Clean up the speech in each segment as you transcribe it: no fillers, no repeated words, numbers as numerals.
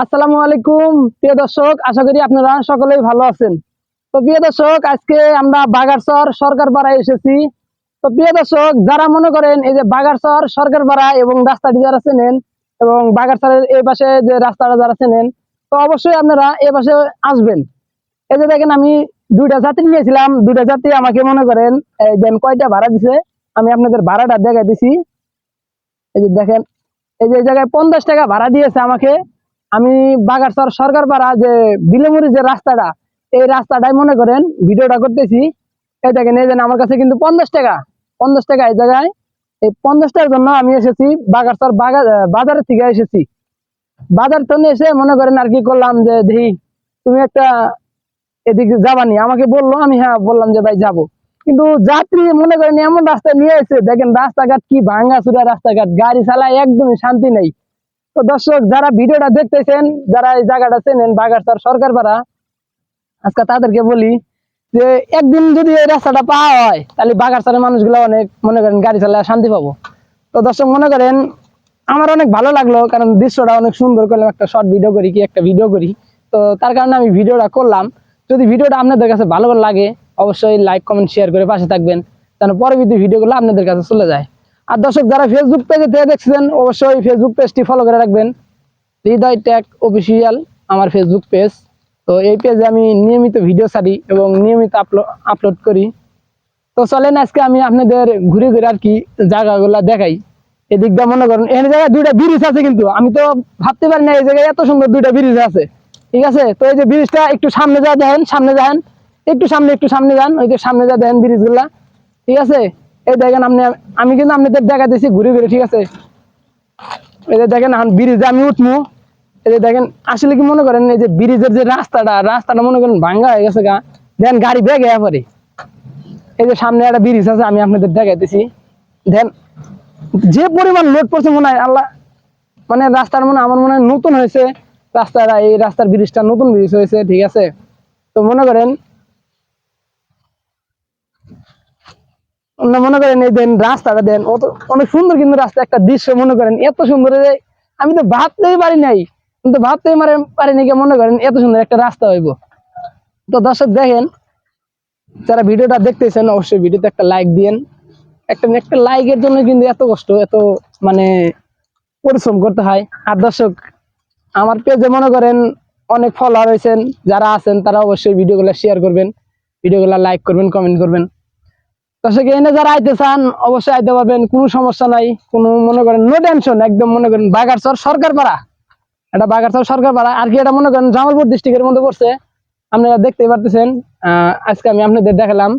আসসালামু আলাইকুম প্রিয় দর্শক, আশা করি আপনারা সকলেই ভালো আছেন। তো প্রিয় দর্শক, আজকে আমরা বাগারচর সরকার পাড়ায় এসেছি। তো প্রিয় দর্শক, যারা মনে করেন এই যে বাগারচর সরকার পাড়া এবং রাস্তাটি যারা চেনেন এবং বাগারচরের এই পাশে যে রাস্তাটা যারা চেনেন, তো অবশ্যই আপনারা এই পাশে আসবেন। এই যে দেখেন, আমি দুইটা যাত্রী নিয়েছিলাম। দুইটা যাত্রী আমাকে মনে করেন এই দেন কয়টা ভাড়া দিছে, আমি আপনাদের ভাড়াটা দেখাই দিছি। এই যে দেখেন, এই যে এই জায়গায় 50 টাকা ভাড়া দিয়েছে আমাকে। আমি বাগারচর সরকার পাড়া যে বিলেমুড়ি যে রাস্তাটা, এই রাস্তাটাই মনে করেন ভিডিওটা করতেছি। এই দেখেন, এই যে আমার কাছে কিন্তু 50 টাকা, 50 টাকা এই জায়গায়। এই 50 টাকার জন্য আমি এসেছি বাগারচর বাজারের থেকে এসেছি। বাজার তো এসে মনে করেন আর কি করলাম যে দেখি তুমি একটা এদিকে যাবানি, আমাকে বললো। আমি হ্যাঁ বললাম যে ভাই যাবো। কিন্তু যাত্রী মনে করেন এমন রাস্তায় নিয়ে এসে দেখেন রাস্তাঘাট কি ভাঙা চুরা রাস্তাঘাট, গাড়ি চালায় একদমই শান্তি নেই। তো দর্শক, যারা ভিডিওটা দেখতেছেন, যারা এই জায়গাটা চেনেন বাগারচর সরকার পাড়া, আজকে তাদেরকে বলি যে একদিন যদি এই রাস্তাটা পাওয়া হয় তাহলে বাগারচরের মানুষগুলো অনেক মনে করেন গাড়ি চালায় শান্তি পাবো। তো দর্শক, মনে করেন আমার অনেক ভালো লাগলো, কারণ দৃশ্যটা অনেক সুন্দর করলাম, একটা শর্ট ভিডিও করি কি একটা ভিডিও করি। তো তার কারণে আমি ভিডিওটা করলাম। যদি ভিডিওটা আপনাদের কাছে ভালো লাগে, অবশ্যই লাইক কমেন্ট শেয়ার করে পাশে থাকবেন, যেন পরবর্তী ভিডিওগুলো আপনাদের কাছে চলে যায়। আর দর্শক, যারা ফেসবুক পেজে দেখছেন, অবশ্যই ফেসবুক পেজটি ফলো করে রাখবেন। হৃদয় ট্যাগ অফিসিয়াল আমার ফেসবুক পেজ। তো এই পেজে আমি নিয়মিত ভিডিও ছাড়ি এবং নিয়মিত আপলোড করি। তো চলেন আজকে আমি আপনাদের ঘুরে ঘুরে আর কি জায়গাগুলো দেখাই। এদিকটা মনে করেন এই জায়গায় দুইটা ব্রিজ আছে, কিন্তু আমি তো ভাবতে পারি না এই জায়গায় এত সুন্দর দুইটা ব্রিজ আছে। ঠিক আছে, তো এই যে ব্রিজটা একটু সামনে যা দেখেন, সামনে যান, একটু সামনে যান, ওই যে সামনে যা দেখেন ব্রিজ গুলা। ঠিক আছে, এই দেখেন আপনি, আমি কিন্তু আপনাদের দেখা দিয়েছি ঘুরে ঘুরে। ঠিক আছে, এই যে দেখেন ব্রিজে আমি উঠবো। এই যে দেখেন, আসলে কি মনে করেন এই যে ব্রিজের যে রাস্তাটা মনে করেন ভাঙ্গা হয়ে গেছে গা, দেখেন গাড়ি বেগে পরে। এই যে সামনে একটা ব্রিজ আছে, আমি আপনাদের দেখাইতেছি। দেন যে পরিমাণ লোড পড়ছে, মনে হয় আল্লাহ, মানে রাস্তার মনে আমার মনে হয় নতুন হয়েছে রাস্তাটা, এই রাস্তার ব্রিজটা নতুন ব্রিজ হয়েছে। ঠিক আছে, তো মনে করেন এই দেন রাস্তাটা দেন অনেক সুন্দর, কিন্তু রাস্তা একটা দৃশ্য মনে করেন এত সুন্দর যে আমি তো ভাবতেই পারি নাই, কিন্তু ভাবতেই পারিনি কি মনে করেন এত সুন্দর একটা রাস্তা হইব। তো দর্শক দেখেন, যারা ভিডিওটা দেখতেছেন অবশ্যই ভিডিওতে একটা লাইক দিয়েন। একটা একটা লাইকের জন্য কিন্তু এত কষ্ট, এত মানে পরিশ্রম করতে হয়। আর দর্শক, আমার পেজে মনে করেন অনেক ফলোয়ার হয়েছেন, যারা আছেন তারা অবশ্যই ভিডিওগুলো শেয়ার করবেন, ভিডিওগুলো লাইক করবেন, কমেন্ট করবেন। দর্শক, এনে যারা আইতে চান অবশ্যই আইতে পারবেন, কোনো সমস্যা নাই, কোনো মনে করেন নো টেনশন, একদম মনে করেন বাগারচর সরকার পাড়া। এটা বাগারচর সরকার পাড়া আর কি, এটা মনে করেন জামালপুর ডিস্ট্রিক্টের মধ্যে পড়ছে। আপনারা দেখতেই পারতেছেন। আজকে আমি আপনাদের দেখালাম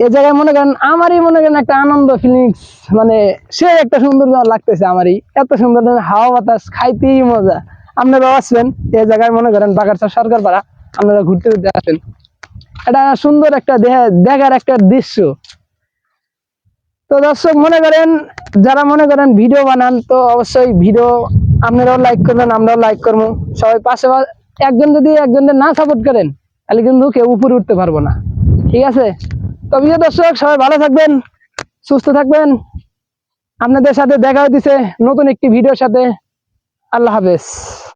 এই জায়গায় মনে করেন আমারই মনে করেন একটা আনন্দ ফিলিংস, মানে সে একটা সুন্দর লাগতেছে আমারই, এত সুন্দর হাওয়া বাতাস খাইতেই মজা। আপনারা আসবেন এই জায়গায় মনে করেন বাগারচর সরকার পাড়া, আপনারা ঘুরতে ঘুরতে আসেন। এটা সুন্দর একটা দেখার একটা দৃশ্য। তো দর্শক, মনে করেন যারা মনে করেন ভিডিও বানান, তো অবশ্যই ভিডিও আপনারাও লাইক করবেন, আমরাও লাইক করবো, সবাই পাশে। একজন যদি একজনের না সাপোর্ট করেন তাহলে কিন্তু কেউ উপরে উঠতে পারবো না। ঠিক আছে, তো প্রিয় দর্শক, সবাই ভালো থাকবেন, সুস্থ থাকবেন। আপনাদের সাথে দেখা হইতেছে নতুন একটি ভিডিওর সাথে। আল্লাহ হাফেজ।